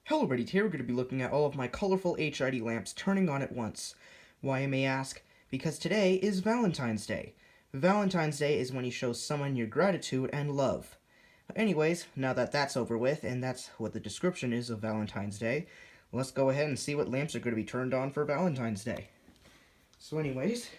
Hello everybody, today we're going to be looking at all of my colorful HID lamps turning on at once. Why, you may ask? Because today is Valentine's Day. Valentine's Day is when you show someone your gratitude and love. Anyways, now that that's over with, and that's what the description is of Valentine's Day, let's go ahead and see what lamps are going to be turned on for Valentine's Day. So anyways,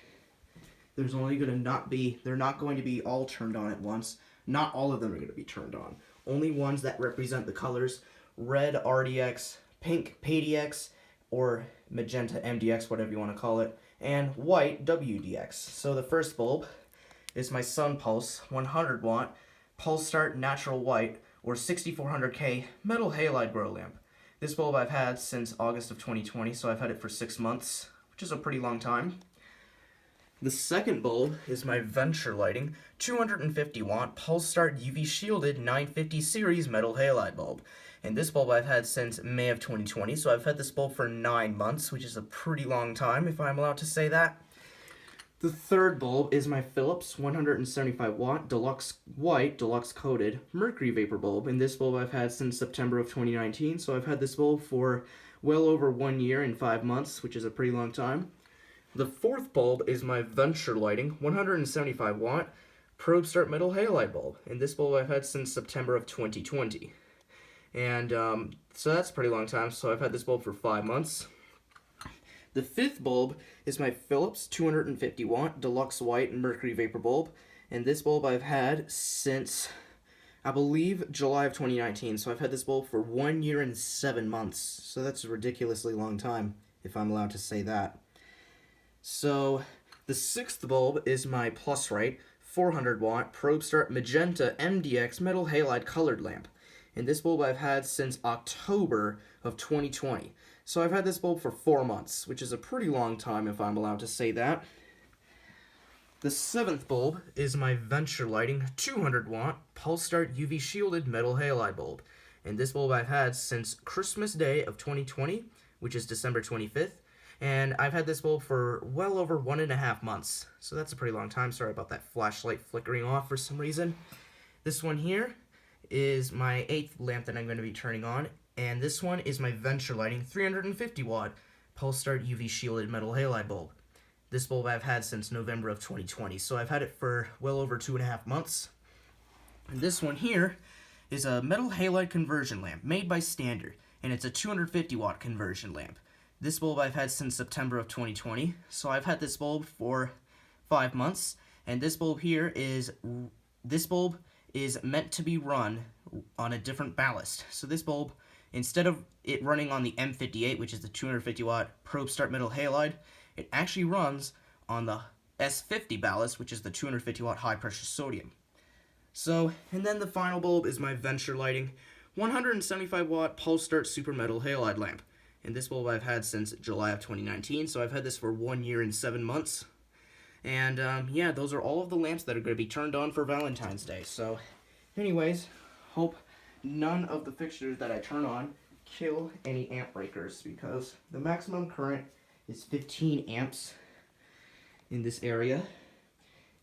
they're not going to be all turned on at once. Not all of them are going to be turned on. Only ones that represent the colors red RDX, pink PDX, or magenta MDX, whatever you want to call it, and white WDX. So the first bulb is my Sun Pulse 100 watt Pulse Start Natural White or 6400K metal halide grow lamp. This bulb I've had since August of 2020, so I've had it for 6 months, which is a pretty long time. The second bulb is my Venture Lighting 250 watt Pulse Start UV Shielded 950 series metal halide bulb. And this bulb I've had since May of 2020, so I've had this bulb for 9 months, which is a pretty long time, if I'm allowed to say that. The third bulb is my Philips 175 watt Deluxe White Deluxe Coated Mercury Vapor bulb, and this bulb I've had since September of 2019, so I've had this bulb for well over 1 year and 5 months, which is a pretty long time. The fourth bulb is my Venture Lighting 175 watt Probe Start Metal Halide bulb, and this bulb I've had since September of 2020. And so that's a pretty long time, so I've had this bulb for 5 months. The fifth bulb is my Philips 250 watt Deluxe White Mercury Vapor bulb, and this bulb I've had since, I believe, July of 2019, so I've had this bulb for 1 year and 7 months, so that's a ridiculously long time, if I'm allowed to say that. So the sixth bulb is my Plusrite 400 watt Probe Start Magenta MDX Metal Halide Colored Lamp. And this bulb I've had since October of 2020. So I've had this bulb for 4 months, which is a pretty long time if I'm allowed to say that. The seventh bulb is my Venture Lighting 200 watt Pulse Start UV Shielded Metal Halide bulb. And this bulb I've had since Christmas Day of 2020, which is December 25th. And I've had this bulb for well over 1.5 months. So that's a pretty long time. Sorry about that flashlight flickering off for some reason. This one here is my eighth lamp that I'm going to be turning on, and this one is my Venture Lighting 350 watt Pulse Start UV Shielded Metal Halide bulb. This bulb I've had since November of 2020, so I've had it for well over 2.5 months. And this one here is a metal halide conversion lamp made by Standard, and it's a 250 watt conversion lamp. This bulb I've had since September of 2020, so I've had this bulb for 5 months, and this bulb is meant to be run on a different ballast. So this bulb, instead of it running on the M58, which is the 250 watt Probe Start Metal Halide, it actually runs on the S50 ballast, which is the 250 watt high pressure sodium. So, and then the final bulb is my Venture Lighting 175 watt Pulse Start Super Metal Halide lamp. And this bulb I've had since July of 2019, so I've had this for 1 year and 7 months. And yeah, those are all of the lamps that are going to be turned on for Valentine's Day. So anyways, hope none of the fixtures that I turn on kill any amp breakers, because the maximum current is 15 amps in this area.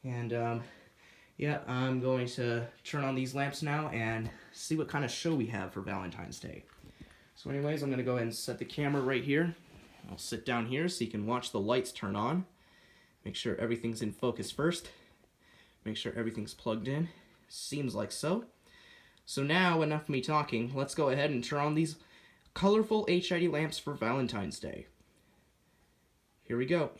And yeah, I'm going to turn on these lamps now and see what kind of show we have for Valentine's Day. So anyways, I'm going to go ahead and set the camera right here. I'll sit down here so you can watch the lights turn on. Make sure everything's in focus first. Make sure everything's plugged in. Seems like so. So now, enough of me talking, let's go ahead and turn on these colorful HID lamps for Valentine's Day. Here we go.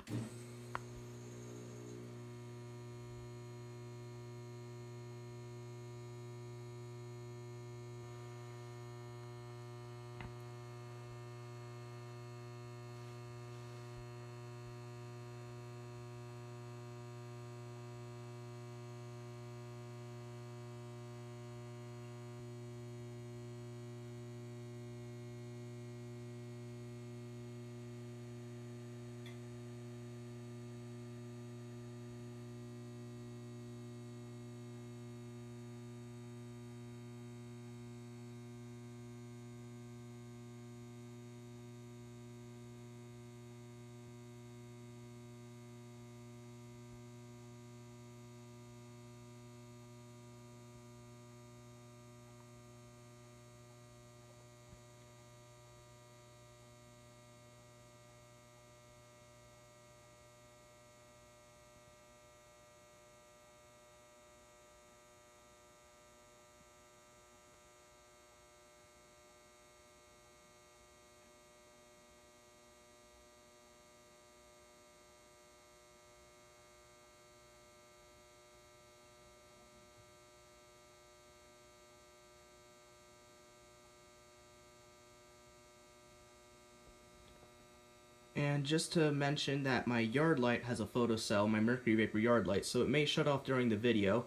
And just to mention that my yard light has a photocell, my Mercury Vapor yard light, so it may shut off during the video.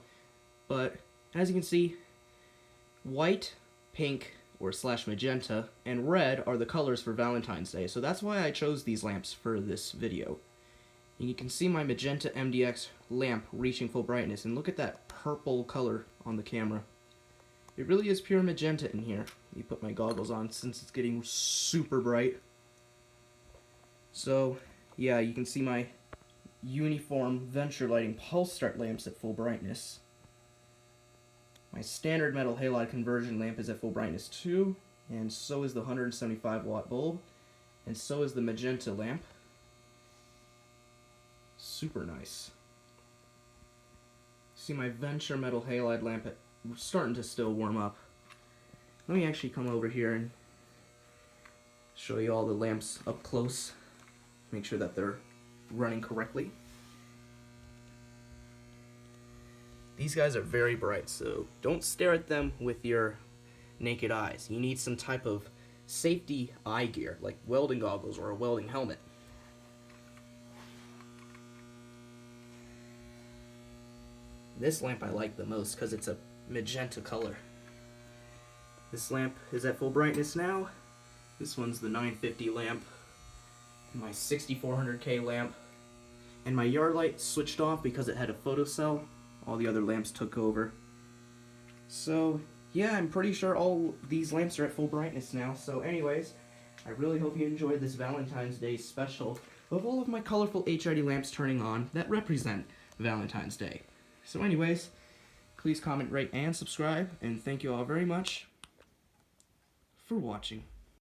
But as you can see, white, pink, or slash magenta, and red are the colors for Valentine's Day. So that's why I chose these lamps for this video. And you can see my magenta MDX lamp reaching full brightness, and look at that purple color on the camera. It really is pure magenta in here. Let me put my goggles on since it's getting super bright. So, yeah, you can see my uniform Venture Lighting pulse start lamps at full brightness. My standard metal halide conversion lamp is at full brightness too, and so is the 175 watt bulb, and so is the magenta lamp. Super nice. See my Venture metal halide lamp starting to still warm up. Let me actually come over here and show you all the lamps up close. Make sure that they're running correctly. These guys are very bright, so don't stare at them with your naked eyes. You need some type of safety eye gear, like welding goggles or a welding helmet. This lamp I like the most because it's a magenta color. This lamp is at full brightness now. This one's the 950 lamp. My 6400K lamp. And my yard light switched off because it had a photocell. All the other lamps took over. So, yeah, I'm pretty sure all these lamps are at full brightness now. So anyways, I really hope you enjoyed this Valentine's Day special of all of my colorful HID lamps turning on that represent Valentine's Day. So anyways, please comment, rate, and subscribe, and thank you all very much for watching.